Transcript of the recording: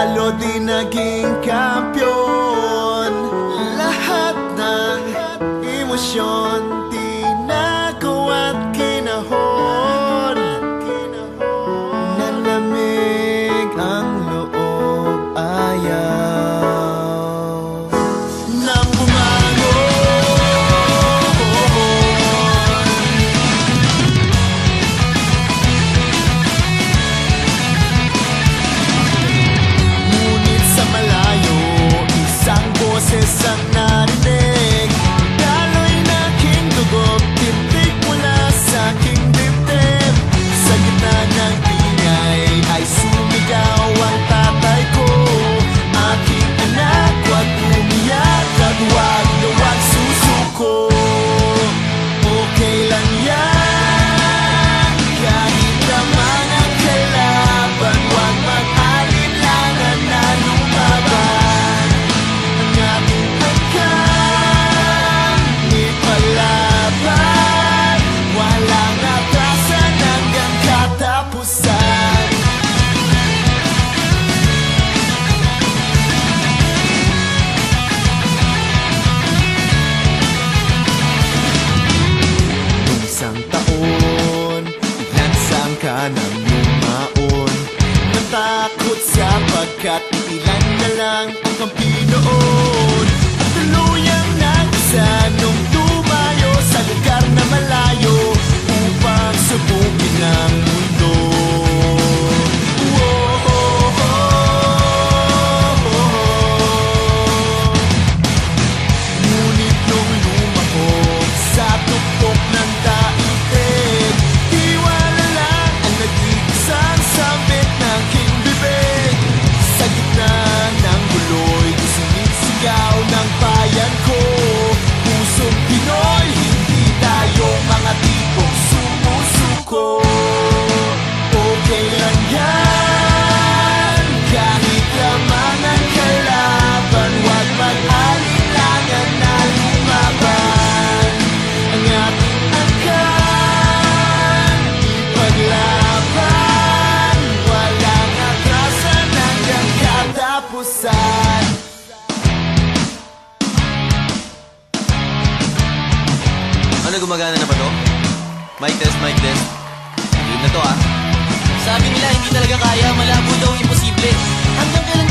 talo di naging kampiyon. Lahat ng emosyon tinago at kinahon. Nalamig ang loob, ayaw nang ang narinig, daloy na aking dugo, tindig mula sa aking dibdib. Sa gitna ng ingay ay sumigaw ang tatay ko. Aking anak, huwag umiyak at huwag na huwag susuko. Okay lang yan, kahit naman ang kalaban, huwag mag-alinlangan na lumaban. Isang taon, ilansang ka ng lumaon. Natakot sapagkat ilan na lang ang kampi noon. At tuluyang nag-isa nung tumayo sa lugar na malayo upang subukin ang mundo. Ngunit nung lumahok sa tuktok ng daigdig, tiwala lang ang nag-iisang sabit ng aking bibig. Sa gitna ng guloy, sinisigaw ng bayan ko, pusong Pinoy, hindi tayo mga tipong sumusuko. Okay lang yan, kahit naman ang kalaban, huwag mag-alinlangan na lumaban. Ang ating angkan, ipaglaban, walang atrasan hanggang katapusan. Ano, gumagana na ba to? Mic test, mic test. Game na to ah. Sabi nila hindi talaga kaya, malabo daw, imposible. Hanggang kailan